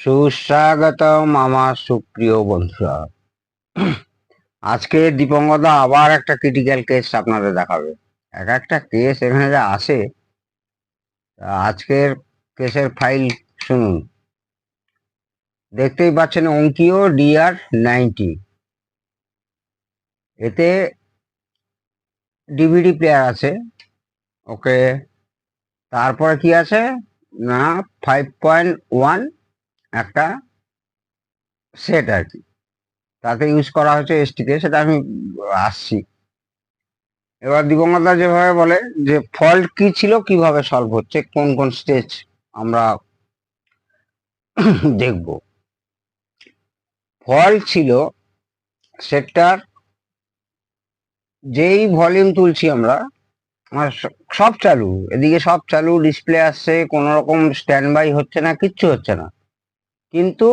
সুস্বাগতম আমার সুপ্রিয় বন্ধুরা। আজকে দীপঙ্কদা আবার একটা ক্রিটিক্যাল কেস আপনাদের দেখাবে। এক একটা কেস এখানে যা আসে, আজকের কেসের ফাইল শুনুন। দেখতেই পাচ্ছেন অঙ্কিও DR90, এতে ডিভিডি প্লেয়ার আছে। ওকে, তারপরে কি আছে না 5.1 একটা সেট আর কি, তাতে ইউজ করা হচ্ছে এসটিকে, সেটা আমি আসছি। এবার দিবঙ্গতা যেভাবে বলে যে ফল্ট কি ছিল, কিভাবে সলভ হচ্ছে, কোন কোন স্টেজ আমরা দেখব। ফল্ট ছিল সেটার, যেই ভলিউম তুলছি আমরা, আমার সব চালু, এদিকে সব চালু, ডিসপ্লে আসছে, কোনো রকম স্ট্যান্ড বাই হচ্ছে না, কিচ্ছু হচ্ছে না। কিন্তু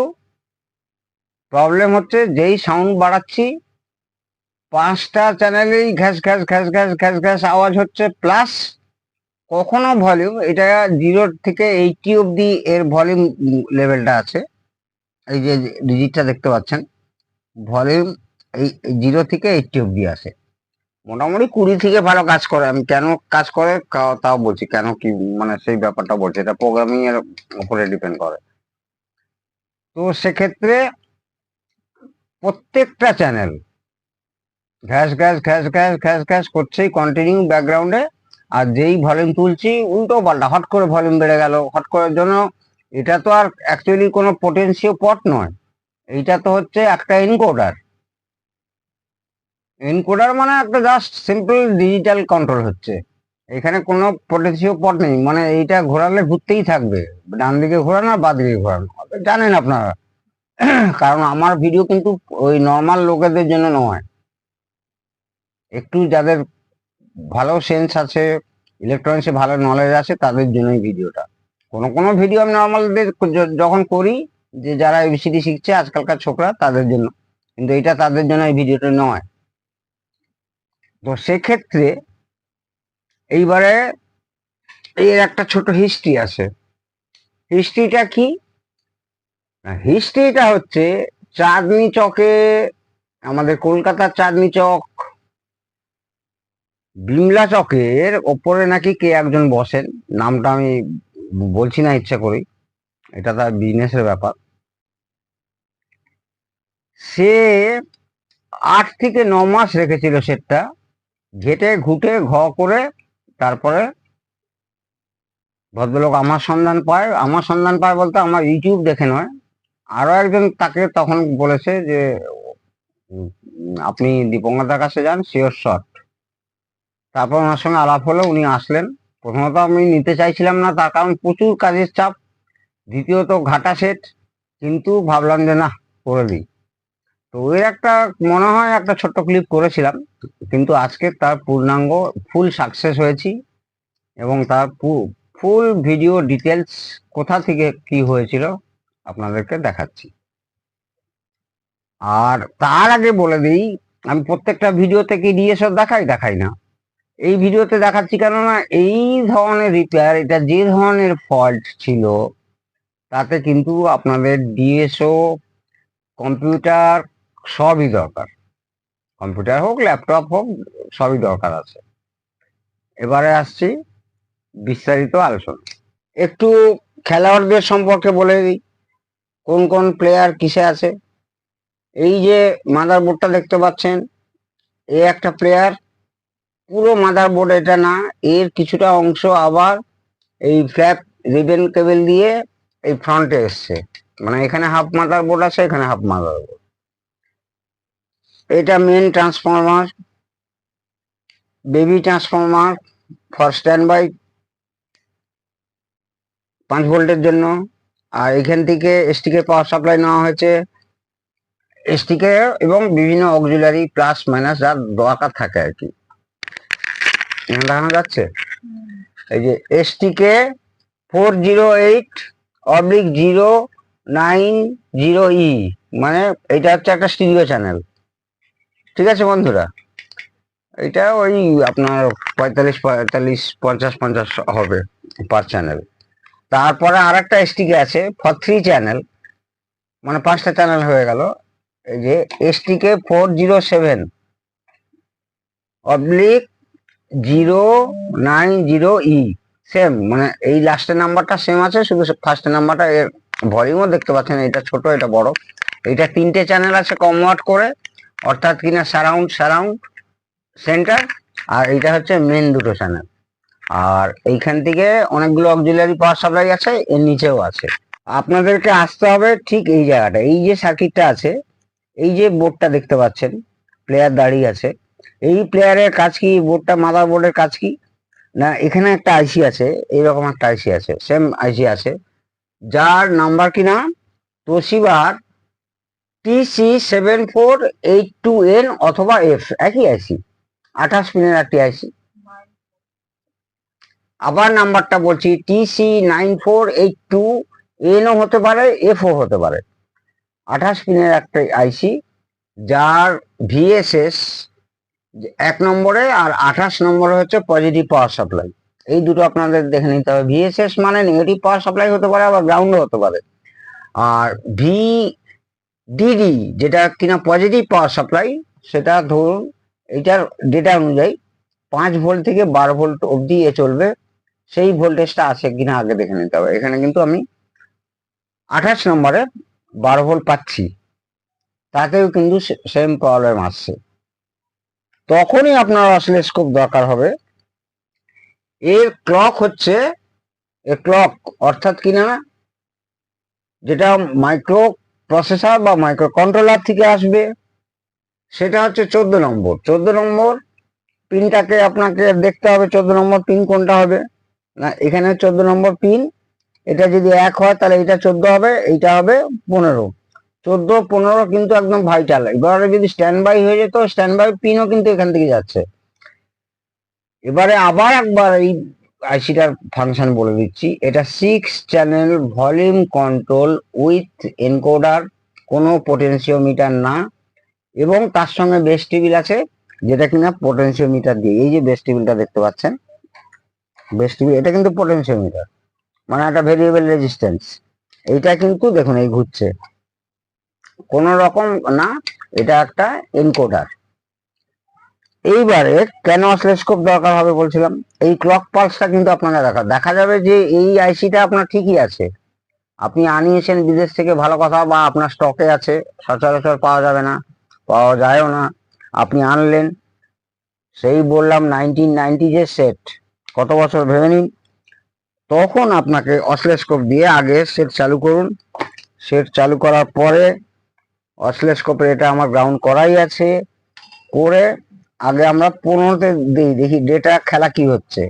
প্রবলেম হচ্ছে যেই সাউন্ড বাড়াচ্ছি, 5টা চ্যানেলেই ঘ্যাস ঘ্যাস ঘ্যাস ঘ্যাস ঘ্যাস ঘ্যাস আওয়াজ হচ্ছে। প্লাস কখনো ভলিউম, এটা 0 থেকে 80 অব্দি এর ভলিউম লেভেলটা আছে। এই যে ডিজিটটা দেখতে পাচ্ছেন, ভলিউম এই 0 থেকে 80 অব্দি আসে। মোটামুটি 20 থেকে ভালো কাজ করে। আমি কেন কাজ করে তাও বলছি, কেন কি মানে সেই ব্যাপারটা বলছি, এটা প্রোগ্রামিং এর উপরে ডিপেন্ড করে। তো সেক্ষেত্রে প্রত্যেকটা চ্যানেল ঘ্যাস ঘ্যাস ঘ্যাস ঘ্যাস ঘ্যাস ঘ্যাস করছেই কন্টিনিউ ব্যাকগ্রাউন্ডে। আর যেই ভলিউম তুলছি উল্টো পাল্টা, হট করে ভলিউম বেড়ে গেল, হট করার জন্য। এটা তো আর অ্যাকচুয়ালি কোনো পোটেনশিও পট নয়, এইটা তো হচ্ছে একটা এনকোডার। এনকোডার মানে একটা জাস্ট সিম্পল ডিজিটাল কন্ট্রোল হচ্ছে। এখানে কোনো পটেনশিও পট নেই, মানে এইটা ঘোরালে ঘুরতেই থাকবে, ডান দিকে ঘোরানো আর বাঁ দিকে ঘোরানো, জানেন আপনারা। কারণ আমার ভিডিও কিন্তু ওই নর্মাল লোকেদের জন্য নয়, একটু যাদের ভালো সেন্স আছে, ইলেকট্রনিক্সে ভালো নলেজ আছে, তাদের জন্যই ভিডিওটা। কোনো কোনো ভিডিও আমি নর্মালদের যখন করি, যে যারা এবিসিডি শিখছে আজকালকার ছোকরা, তাদের জন্য, কিন্তু এটা তাদের জন্য এই ভিডিওটা নয়। তো সেক্ষেত্রে এইবারে এর একটা ছোট হিস্ট্রি আছে। হিস্ট্রিটা কি? হিস্ট্রিটা হচ্ছে চাঁদনি চকে, আমাদের কলকাতার চাঁদনি চক, বিমলা চকের ওপরে নাকি কে একজন বসেন, নামটা আমি বলছি না ইচ্ছা করি, এটা তার বিজনেসের ব্যাপার। সে 8 থেকে 9 মাস রেখেছিল সেটটা, ঘেটে ঘুটে করে। তারপরে ভদ্রলোক আমার সন্ধান পায়, আমার সন্ধান পায় বলতে আমার ইউটিউব দেখে নয়, আরো একজন তাকে তখন বলেছে যে আপনি দীপঙ্করদার কাছে যান, শিওর শট। তারপর ওনার সঙ্গে আলাপ হলো, উনি আসলেন। প্রথমত আমি নিতে চাইছিলাম না, তার কারণ প্রচুর কাজের চাপ, দ্বিতীয়ত ঘাটা সেট, কিন্তু ভাবলাম যে না, করে দিই। তো ওই একটা মনে হয় একটা ছোট্ট ক্লিপ করেছিলাম, কিন্তু আজকে তার পূর্ণাঙ্গ ফুল সাকসেস হয়েছি, এবং তার ফুল ভিডিও ডিটেলস কোথা থেকে কি হয়েছিল আপনাদেরকে দেখাচ্ছি। আর তার আগে বলে দিই, আমি প্রত্যেকটা ভিডিওতে কি ডিএসও দেখাই না, এই ভিডিওতে দেখাচ্ছি কেননা এই ধরনের রিপেয়ার, এটা যে ধরনের ফল্ট ছিল, তাতে কিন্তু আপনাদের ডিএসও, কম্পিউটার, সবই দরকার। কম্পিউটার হোক, ল্যাপটপ হোক, সবই দরকার আছে। এবারে আসছি বিস্তারিত আলোচনা। একটু খেলোয়াড়দের সম্পর্কে বলে দিই, কোন কোন প্লেয়ার কিসে আছে। এই যে মাদারবোর্ডটা দেখতে পাচ্ছেন, এ একটা প্লেয়ার। পুরো মাদারবোর্ড এটা না, এর কিছুটা অংশ আবার এই ফ্ল্যাপ রিবেন কেবল দিয়ে এই ফ্রন্টে এসছে, মানে এখানে হাফ মাদারবোর্ড আছে, এখানে হাফ মাদারবোর্ড। এটা main transformer, baby transformer for stand by 5 ভোল্টের জন্য। আর এখান থেকে এসটিকে পাওয়ার সাপ্লাই নেওয়া হয়েছে, এসটিকে এবং বিভিন্ন অক্সিলারি প্লাস মাইনাস যার দরকার থাকে আর কি। দেখানো যাচ্ছে, এই যে এসটিকে 408/090E, মানে এটা হচ্ছে একটা স্টিরিও চ্যানেল। ঠিক আছে বন্ধুরা, এটা ওই আপনার 45 45 50 50 হবে পার চ্যানেল। তারপরে আর একটা এসটিকে আছে ফর 3 চ্যানেল, মানে 5টা চ্যানেল হয়ে গেল। এই যে STK 407/090E সেম, মানে এই লাস্টের নাম্বারটা সেম আছে, শুধু ফার্স্টের নাম্বারটা এর ভলিউমও দেখতে পাচ্ছেন, এটা ছোট এটা বড়। এটা 3টে চ্যানেল আছে কনভার্ট করে, অর্থাৎ কিনা সারাউন্ড সেন্টার, আর এটা হচ্ছে মেন দুটো চ্যানেল। আর এইখান থেকে অনেকগুলো অক্সিলারি পাওয়ার সাপ্লাই আছে, এর নিচেও আছে। আপনাদেরকে আসতে হবে ঠিক এই জায়গাটা, এই যে সার্কিটটা আছে, এই যে বোর্ডটা দেখতে পাচ্ছেন, প্লেয়ার দাঁড়িয়ে আছে, এই প্লেয়ারের কাজ কি, বোর্ডটা মাদার বোর্ডের কাজ কি না, এখানে একটা আইসি আছে, এইরকম একটা আইসি আছে, সেম আইসি আছে, যার নাম্বার কিনা তোশিবার TC7482N অথবা F, একই আইসি, 28 পিনের একটি আইসি। আবার নাম্বারটা বলছি, TC9482N ও হতে পারে, F ও হতে পারে, 28 পিনের একটা আইসি, যার VSS 1 নম্বরে আর 28 নম্বরে হচ্ছে পজিটিভ পাওয়ার সাপ্লাই। এই দুটো আপনাদের দেখে নিতে হবে। VSS মানে নেগেটিভ পাওয়ার সাপ্লাই হতে পারে, আবার গ্রাউন্ডও হতে পারে। আর VDD যেটা কিনা পজিটিভ পাওয়ার সাপ্লাই, সেটা ধরুন এইটার ডেটা অনুযায়ী 5 ভোল্ট থেকে 12 ভোল্ট অবধি এ চলবে, সেই ভোল্টেজটা আছে কিনা আগে দেখে নিতে হবে। এখানে কিন্তু আমি 28 নম্বরে 12 ভোল্ট পাচ্ছি, তাতেও কিন্তু সেম প্রবলেম আসছে। তখনই আপনার অসিলোস্কোপ দরকার হবে। এর ক্লক হচ্ছে, এর ক্লক অর্থাৎ কিনা যেটা মাইক্রো প্রসেসর বা মাইক্রো কন্ট্রোলার থেকে আসবে, সেটা হচ্ছে 14 নম্বর। 14 নম্বর পিনটাকে আপনাকে দেখতে হবে, 14 নম্বর পিন কোনটা হবে না, এখানে 14 নম্বর পিন, এটা যদি 1 হয় তাহলে এটা 14 হবে, এইটা হবে 15। 14 15 কিন্তু একদম ভাইটাল। এবারে যদি স্ট্যান্ড বাই হয়ে যেত, স্ট্যান্ড বাই পিনও কিন্তু এখান থেকে যাচ্ছে। এবারে আবার একবার এই আইসিটার ফাংশন বলে দিচ্ছি। এটা 6 channel volume control with encoder, কোনো পোটেনশিওমিটার না, এবং তার সঙ্গে বেস টেবিল আছে, যেটা কিনা পোটেনশিওমিটার দিয়ে, এই যে বেস টেবিলটা দেখতে পাচ্ছেন, বেস টেবিল, এটা কিন্তু পোটেনশিওমিটার, মানে একটা ভেরিয়েবল রেজিস্ট্যান্স। এইটা কিন্তু দেখুন এই ঘুরছে, কোন রকম না, এটা একটা এনকোডার। এইবারে কেন অসিলোস্কোপ দরকার হবে বলছিলাম, এই ক্লক পালসটা কিন্তু আপনারা দেখা যাবে যে এই আইসিটা আপনার ঠিকই আছে, আপনি আনিয়েছেন বিদেশ থেকে, ভালো কথা, বা আপনার স্টকে আছে, সচরাচর পাওয়া যাবে না, পাওয়া যায়ও না, আপনি আনলেন, সেই বললাম 1990 যে সেট, কত বছর ভেবে নিন। তখন আপনাকে অসিলোস্কোপ দিয়ে আগে সেট চালু করুন, সেট চালু করার পরে অসিলোস্কোপে এটা আমার গ্রাউন্ড করাই আছে, করে আগে আমরা 15তে দিই, দেখি ডেটা খেলা কি হচ্ছে।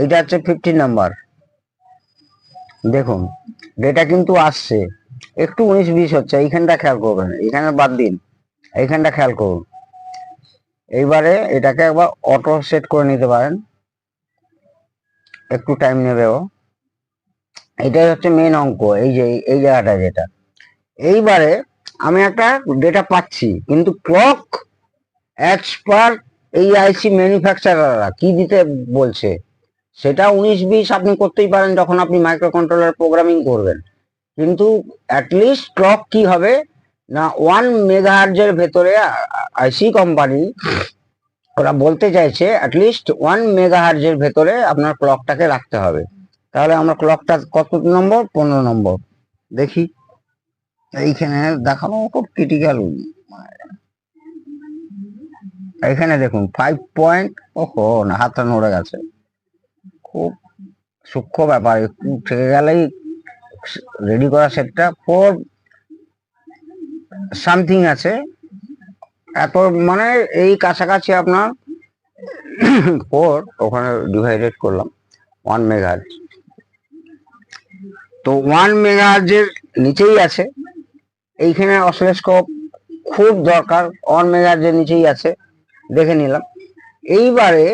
এইটা হচ্ছে 15 নাম্বার, দেখুন ডেটা কিন্তু আসছে, একটু 19-20 হচ্ছে, এইখানটা খেয়াল করবেন, এখানে বাদ দিন, এইখানটা খেয়াল করুন। এইবারে এটাকে একবার অটো সেট করে নিতে পারেন, একটু টাইম নেবেও। এটাই হচ্ছে মেন অঙ্ক, এই যে এই জায়গাটা যেটা। এইবারে আমি একটা ডেটা পাচ্ছি, কিন্তু ক্লক অ্যাজ পার এই আইসি ম্যানুফ্যাকচারাররা কি দিতে বলছে, সেটা 19-20 আপনি করতেই পারেন যখন আপনি মাইক্রো কন্ট্রোলার প্রোগ্রামিং করবেন, কিন্তু অ্যাটলিস্ট ক্লক কি হবে না 1 মেগাহার্জের ভেতরে, আইসি কোম্পানি ওরা বলতে চাইছে অ্যাটলিস্ট 1 মেগাহার্জের ভেতরে আপনার ক্লকটাকে রাখতে হবে। তাহলে আমরা ক্লকটা কত নম্বর, 15 নম্বর, দেখি এইখানে দেখানো খুব ক্রিটিক্যাল। এখানে দেখুন 5 পয়েন্ট, ওহো না, হাতটা নড়ে গেছে, খুব সূক্ষ্ম ব্যাপার, একটু থেকে গেলেই রেডি করা সেটটা 4 সামথিং আছে, এত মানে এই কাছাকাছি আপনার 4, ওখানে ডিভাইডেড করলাম 1 মেগাহার্জ, তো 1 মেগাহার্জের নিচেই আছে। এইখানে অসিলোস্কোপ খুব দরকার, 1 মেগাহার্জের নিচেই আছে, দেখে নিলাম। এইবারে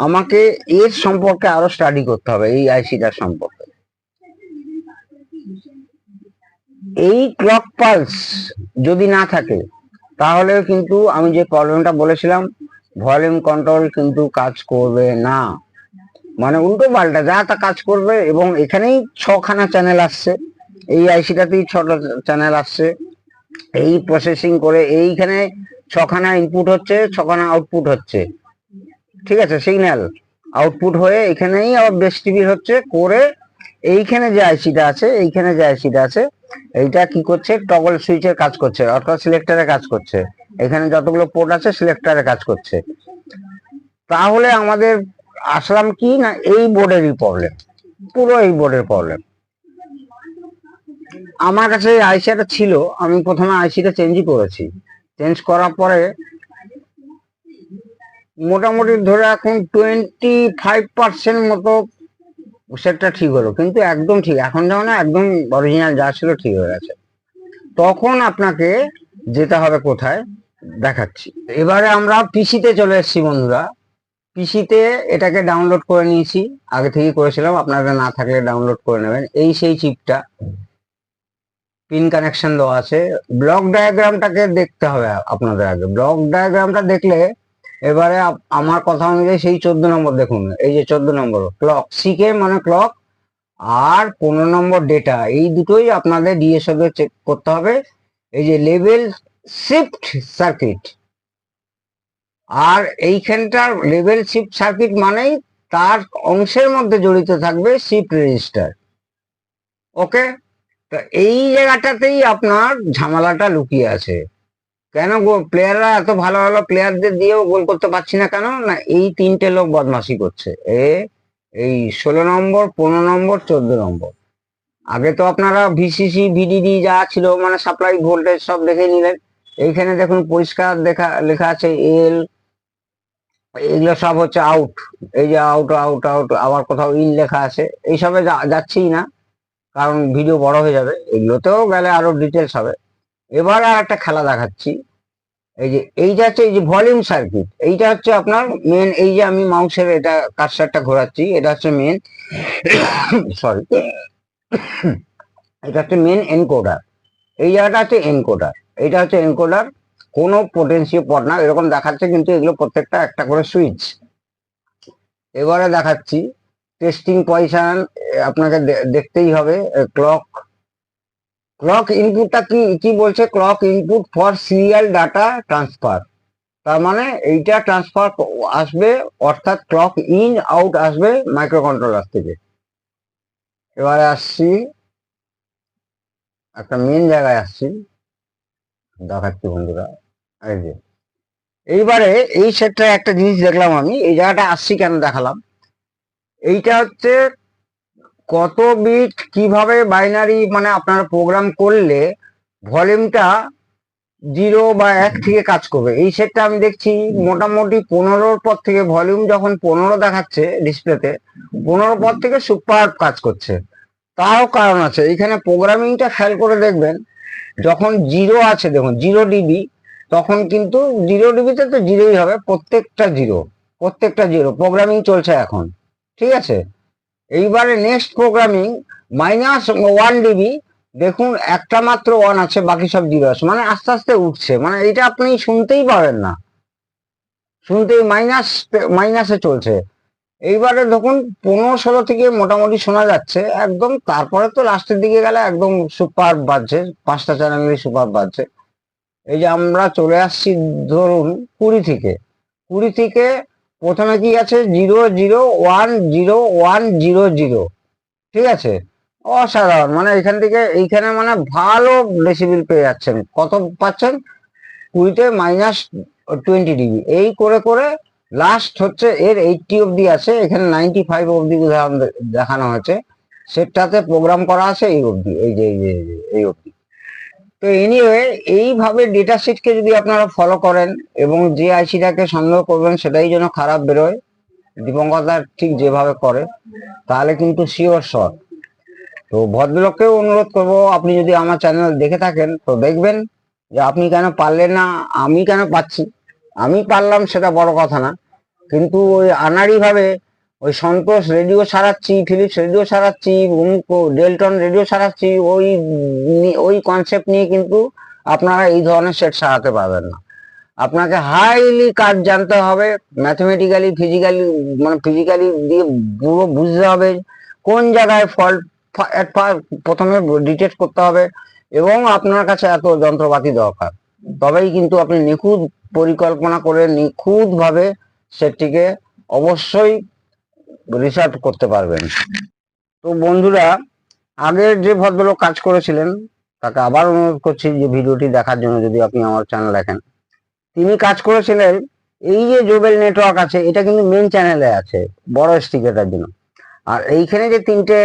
আমাকে এর সম্পর্কে আরো স্টাডি করতে হবে, এই আইসিটার সম্পর্কে। এই ক্লক পালস যদি না থাকে, তাহলে কিন্তু আমি যে প্রবলেমটা বলেছিলাম, ভলিউম কন্ট্রোল কিন্তু কাজ করবে না, মানে উল্টো পাল্টা যা তা কাজ করবে। এবং এখানেই 6খানা চ্যানেল আসছে, এই আইসিটাতেই 6টা চ্যানেল আসছে, এই প্রসেসিং করে এইখানে 6খানা ইনপুট হচ্ছে, 6খানা আউটপুট হচ্ছে, ঠিক আছে, সিগন্যাল আউটপুট হয়ে এখানেই আবার বেস টিভি হচ্ছে করে এইখানে যে আইসিটা আছে, এইখানে যে আইসিটা আছে, এইটা কি করছে, টগল সুইচের কাজ করছে, অর্থাৎ সিলেক্টরের কাজ করছে। এখানে যতগুলো পোর্ট আছে সিলেক্টরের কাজ করছে। তাহলে আমাদের আসলাম কি না, এই বোর্ডেরই প্রবলেম, পুরো এই বোর্ডের প্রবলেম। আমার কাছে আইসিটা ছিল, আমি প্রথমে আইসিটা চেঞ্জই করেছি। চেঞ্জ করার পরে মোটামুটি ধরে এখন 25% মতো সেটটা ঠিক হলো, কিন্তু একদম ঠিক এখন যেমন না, একদম অরিজিনাল যা ছিল ঠিক হয়ে গেছে। তখন আপনাকে যেতে হবে কোথায় দেখাচ্ছি। এবারে আমরা পিসিতে চলে এসেছি বন্ধুরা। পিসিতে এটাকে ডাউনলোড করে নিয়েছি, আগে থেকেই করেছিলাম, আপনাদের না থাকলে ডাউনলোড করে নেবেন। এই সেই চিপটা, পিন কানেকশন দেওয়া আছে। ব্লক ডায়াগ্রামটাকে দেখতে হবে আপনাদের আগে। ব্লক ডায়াগ্রামটা দেখলে এবারে আমার কথা অনুযায়ী সেই 14 নম্বর দেখুন, এই যে 14 নম্বর ক্লক, সিকে মানে ক্লক, আর 15 নম্বর ডেটা, এই দুটোই আপনাদের ডিএসও তে চেক করতে হবে। এই যে লেভেল শিফট সার্কিট, আর এইখানটার লেভেল শিফট সার্কিট মানেই তার অংশের মধ্যে জড়িত থাকবে শিফট রেজিস্টার। ওকে, তো এই জায়গাটাতেই আপনার ঝামেলাটা লুকিয়ে আছে। কেন প্লেয়াররা এত ভালো ভালো প্লেয়ারদের দিয়েও গোল করতে পারছি না, কেন না এই 3টে লোক বদমাশি করছে। এই 16 নম্বর, 15 নম্বর, 14 নম্বর। আগে তো আপনারা ভিসিসি ভিডিডি যা ছিল মানে সাপ্লাই ভোল্টেজ সব দেখে নিলেন। এইখানে দেখুন পরিষ্কার লেখা আছে এল, এগুলো সব হচ্ছে আউট। এই যে আউট আউট আউট, আবার কোথাও ইন লেখা আছে, এইসবে যাচ্ছি না কারণ ভিডিও বড় হয়ে যাবে। এগুলোতেও গেলে আরো ডিটেলস হবে। এবার আর একটা খেলা দেখাচ্ছি। এই যে এইটা হচ্ছে এই যে ভলিউম সার্কিট, এইটা হচ্ছে আপনার মেন। এই যে আমি মাউসের এটা কার্সারটা ঘোরাচ্ছি, এটা হচ্ছে মেন, সরি, এটা হচ্ছে মেন এনকোডার। এই জায়গাটা হচ্ছে এনকোডার, এইটা হচ্ছে এনকোডার। কোনো পোটেনশিও পড না এরকম দেখাচ্ছে, কিন্তু এগুলো প্রত্যেকটা একটা করে সুইচ। এবারে দেখাচ্ছি টেস্টিং পজিশন, আপনাকে দেখতেই হবে। ক্লক, ক্লক ইনপুটটা কি কি বলছে, clock input for serial data transfer. তার মানে এইটা ট্রান্সফার আসবে, অর্থাৎ ক্লক ইন আউট আসবে মাইক্রোকন্ট্রোলার থেকে। এবারে আসছি একটা মেন জায়গায়, আসছি দেখাচ্ছি বন্ধুরা। এই যে এইবারে এই সেটটা একটা জিনিস দেখলাম আমি, এই জায়গাটা আসছি কেন দেখালাম। এইটা হচ্ছে কত বিট কিভাবে বাইনারি মানে আপনারা প্রোগ্রাম করলে ভলিউমটা 0 বা 1 থেকে কাজ করবে। এই সেটটা আমি দেখছি মোটামুটি 15-র পর থেকে, ভলিউম যখন 15 দেখাচ্ছে ডিসপ্লেতে, 15 পর থেকে সুপার কাজ করছে। তারও কারণ আছে, এইখানে প্রোগ্রামিংটা খেয়াল করে দেখবেন। যখন 0 আছে দেখুন 0 ডিবি, তখন কিন্তু 0 ডিবিতে তো 0ই হবে, প্রত্যেকটা 0, প্রত্যেকটা 0 প্রোগ্রামিং চলছে এখন, ঠিক আছে। এইবারে নেক্সট প্রোগ্রামিং -1 ডিবি, দেখুন একটা মাত্র 1 আছে, বাকি সব 0 আছে, মানে আস্তে আস্তে উঠছে, মানে এটা আপনি শুনতেই পাবেন না, শুনতেই মাইনাসে চলছে। এইবারে দেখুন 15-16 থেকে মোটামুটি শোনা যাচ্ছে একদম, তারপরে তো লাস্টের দিকে গেলে একদম সুপার বাজছে, 5টা চ্যানেলই সুপার বাজছে। এই যে আমরা চলে আসছি ধরুন 20 থেকে প্রথমে কি আছে 0010100, ঠিক আছে, অসাধারণ। মানে এখান থেকে এইখানে মানে ভালো ডেসিবেল পেয়ে যাচ্ছেন। কত পাচ্ছেন, 20-তে -20 ডিবি, এই করে করে লাস্ট হচ্ছে এর 80 অব্দি আছে, এখানে 95 অব্দি উদাহরণ দেখানো হয়েছে। সেটাতে প্রোগ্রাম করা আছে এই অব্দি, এই যে এই অব্দি। তো এনিওয়ে, এইভাবে ডেটা শিটকে যদি আপনারা ফলো করেন এবং যে আইসিটাকে সন্দেহ করবেন সেটাই যেন খারাপ বেরোয়, দীপঙ্কর ঠিক যেভাবে করে, তাহলে কিন্তু শিওর শট। তো ভদ্রলোককেও অনুরোধ করব, আপনি যদি আমার চ্যানেল দেখে থাকেন তো দেখবেন যে আপনি কেন পারলেন না, আমি কেন পাচ্ছি। আমি পারলাম সেটা বড় কথা না, কিন্তু ওই আনাড়ি ভাবে ওই সন্তোষ রেডিও সারাচ্ছি, ফিলিপস রেডিও সারাচ্ছি, ডেলটন রেডিও সারাচ্ছি, ওই কনসেপ্ট নিয়ে কিন্তু আপনারা এই ধরনের সেট সারাতে পারবেন না। আপনাকে হাইলি কাজ জানতে হবে, ম্যাথমেটিক্যালি ফিজিক্যালি, মানে ফিজিক্যালি দিয়ে পুরো বুঝতে হবে কোন জায়গায় ফল্ট প্রথমে ডিটেক্ট করতে হবে, এবং আপনার কাছে এত যন্ত্রপাতি দরকার, তবেই কিন্তু আপনি নিখুঁত পরিকল্পনা করে নিখুঁতভাবে সেটিকে অবশ্যই রিসার্চ করতে পারবেন। তো বন্ধুরা, আগের যে ভদ্রলোক কাজ করেছিলেন তাকে আবার অনুরোধ করছি যে ভিডিওটি দেখার জন্য, যদি আপনি আমার চ্যানেল দেখেন। তিনি কাজ করেছিলেন এই যে জোবেল নেটওয়ার্ক আছে, এটা কিন্তু মেন চ্যানেলে আছে বড় স্টিকারের জন্য। আর এইখানে যে তিনটে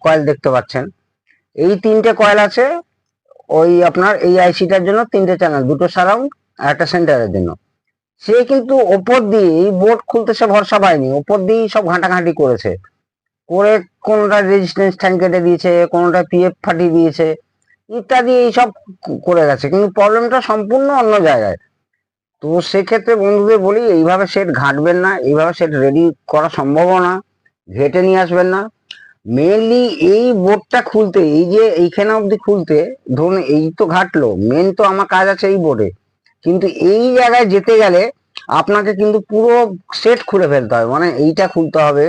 কয়েল দেখতে পাচ্ছেন, এই তিনটে কয়েল আছে ওই আপনার এই আইসিটার জন্য, তিনটে চ্যানেল, দুটো সারাউন্ড আর একটা সেন্টারের জন্য। সে কিন্তু ওপর দিয়ে এই বোর্ড খুলতে সে ভরসা পায়নি, ওপর দিয়েই সব ঘাঁটাঘাঁটি করেছে, করে কোনটা রেজিস্ট্যান্স ট্যাঙ্ক কেটে দিয়েছে, কোনটা পিএফ ফাটিয়ে দিয়েছে ইত্যাদি এইসব করে গেছে, কিন্তু প্রবলেমটা সম্পূর্ণ অন্য জায়গায়। তো সেক্ষেত্রে বন্ধুদের বলি, এইভাবে সেট ঘাঁটবেন না, এইভাবে সেট রেডি করা সম্ভব না, ঘেটে নিয়ে আসবেন না। মেনলি এই বোর্ডটা খুলতে, এই যে এইখানে অবধি খুলতে, ধরুন এই তো ঘাটলো, মেন তো আমার কাজ আছে এই বোর্ডে, কিন্তু এই জায়গায় যেতে গেলে আপনাকে কিন্তু পুরো সেট খুলে ফেলতে হবে। মানে এইটা খুলতে হবে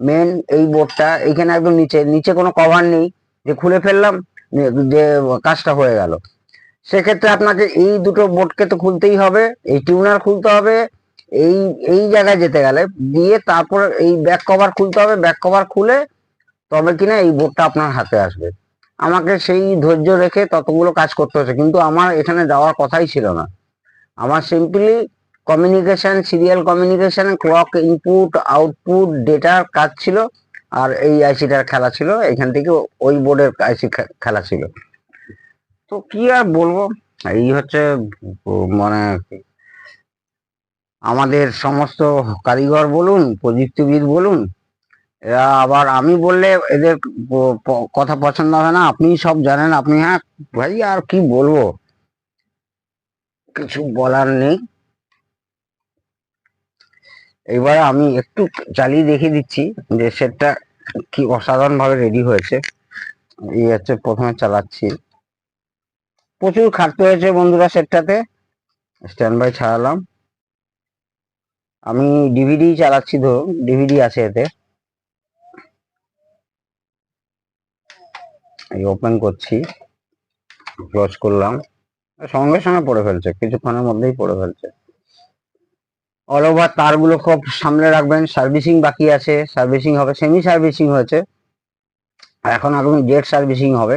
মেন, এই বোর্ডটা এইখানে একদম নিচে নিচে কোনো কভার নেই যে খুলে ফেললাম যে কাজটা হয়ে গেল। সেক্ষেত্রে আপনাকে এই দুটো বোর্ডকে তো খুলতেই হবে, এই টিউনার খুলতে হবে, এই এই জায়গায় যেতে গেলে দিয়ে তারপর এই ব্যাক কভার খুলতে হবে, ব্যাক কভার খুলে তবে কিনা এই বোর্ডটা আপনার হাতে আসবে। আমাকে সেই ধৈর্য রেখে ততগুলো কাজ করতে হচ্ছে, কিন্তু আমার এখানে যাওয়ার কথাই ছিল না। আমার simply communication, serial communication, clock input output ডেটার কাজ ছিল, আর এই আইসিটার খেলা ছিল, এখান থেকে ওই বোর্ডের আইসি খেলা ছিল। তো কি আর বলবো, এই হচ্ছে মানে আমাদের সমস্ত কারিগর বলুন, প্রযুক্তিবিদ বলুন, এরা আবার আমি বললে এদের কথা পছন্দ হবে না। আপনি সব জানেন, আপনি, হ্যাঁ ভাই আর কি বলবো, কিছু বলার নেই। এবার আমি একটু চালিয়ে দেখিয়ে দিচ্ছি যে সেটটা কি অসাধারণ ভাবে রেডি হয়েছে। এই হচ্ছে প্রথমে চালাচ্ছি, প্রচুর খাটতে হয়েছে বন্ধুরা সেটটাতে। স্ট্যান্ড বাই ছাড়ালাম, আমি ডিভিডি চালাচ্ছি, ধরুন ডিভিডি আছে এতে, এই ওপেন করছি, ক্লোজ করলাম, সঙ্গে সঙ্গে পড়ে ফেলছে, কিছুক্ষণের মধ্যেই পড়ে ফেলছে। অল ওভার তারগুলো খুব সামনে রাখবেন, সার্ভিসিং বাকি আছে, সার্ভিসিং হবে, সেমি সার্ভিসিং হয়েছে, এখন আগামী জেট সার্ভিসিং হবে।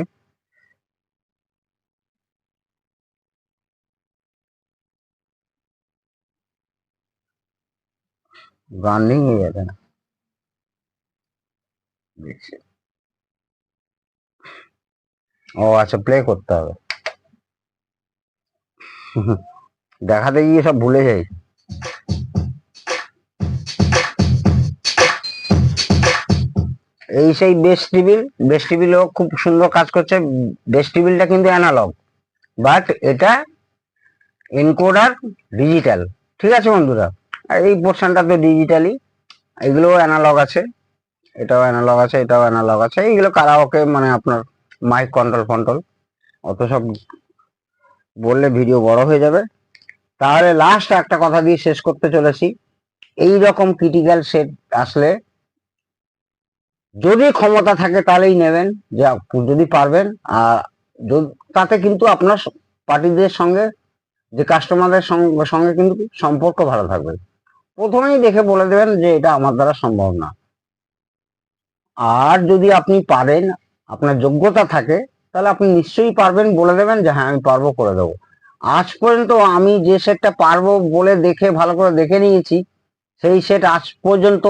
ব্রান্ডিং হয়ে যাবে না, দেখছি। ও আচ্ছা, প্লে করতে হবে, দেখাতে গিয়ে সব ভুলে যাই। এই সেই বেস টিবিল, বেস টিবিলও খুব সুন্দর কাজ করছে। বেস টিবিলটা কিন্তু অ্যানালগ, বাট এটা এনকোডার ডিজিটাল, ঠিক আছে বন্ধুরা। আর এই পোর্শনটা তো ডিজিটালি, এগুলোও অ্যানালগ আছে, এটাও অ্যানালগ আছে, এটাও অ্যানালগ আছে। এইগুলো কারাওকে মানে আপনার মাইক কন্ট্রোল ফন্ট্রোল, অত সব বললে ভিডিও বড় হয়ে যাবে। তাহলে লাস্ট একটা কথা দিয়ে শেষ করতে চলেছি, এই রকম ক্রিটিক্যাল সেট আসলে যদি ক্ষমতা থাকে তাহলেই নেবেন, যা যদি পারবেন। আর তাতে কিন্তু আপনার পার্টিদের সঙ্গে, যে কাস্টমারদের সঙ্গে কিন্তু সম্পর্ক ভালো থাকবে। প্রথমেই দেখে বলে দেবেন যে এটা আমার দ্বারা সম্ভব না। আর যদি আপনি পারেন, আপনার যোগ্যতা থাকে, তাহলে আপনি নিশ্চয়ই পারবেন, বলে দেবেন যে হ্যাঁ আমি পারবো, করে দেবো। আজ পর্যন্ত আমি যে সেটটা পারবো বলে দেখে ভালো করে দেখে নিয়েছি, সেই সেট আজ পর্যন্ত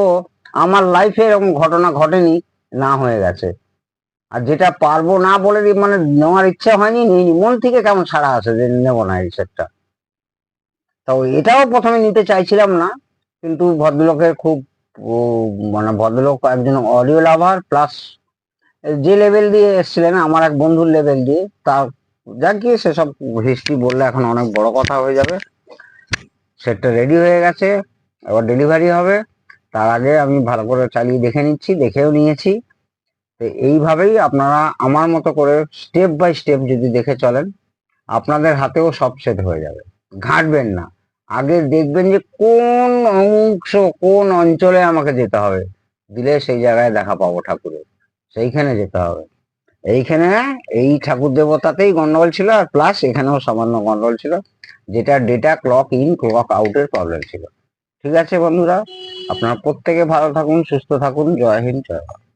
আমার লাইফে এরকম ঘটনা ঘটেনি, না হয়ে গেছে। আর যেটা পারবো না বলে মানে নেওয়ার ইচ্ছা হয়নি, নিইনি, মন থেকে কেমন ছাড়া আছে যে নেবো না এই সেটটা। তো এটাও প্রথমে নিতে চাইছিলাম না, কিন্তু ভদ্রলোকের খুব মানে ভদ্রলোক একজন অডিও লাভার প্লাস যে লেভেল দিয়ে এসেছিলেন, আমার এক বন্ধুর লেভেল দিয়ে, তা যা গিয়ে সেসব হিস্ট্রি বললে এখন অনেক বড় কথা হয়ে যাবে। সেটটা রেডি হয়ে গেছে, এবার ডেলিভারি হবে। তার আগে আমি ভালো করে চালিয়ে দেখে নিচ্ছি, দেখেও নিয়েছি। তো এইভাবেই আপনারা আমার মতো করে স্টেপ বাই স্টেপ যদি দেখে চলেন, আপনাদের হাতেও সব সেট হয়ে যাবে। ঘাঁটবেন না, আগে দেখবেন যে কোন অংশ, কোন অঞ্চলে আমাকে যেতে হবে, দিলে সেই জায়গায় দেখা পাবো ঠাকুরের, সেইখানে যেতে হবে। এইখানে এই ঠাকুর দেবতাতেই গন্ডগোল ছিল, আর প্লাস এখানেও সামান্য গন্ডগোল ছিল, যেটা ডেটা ক্লক ইন ক্লক আউটের প্রবলেম ছিল। ঠিক আছে বন্ধুরা, আপনারা প্রত্যেকে ভালো থাকুন, সুস্থ থাকুন। জয় হিন্দ, জয় ভারত।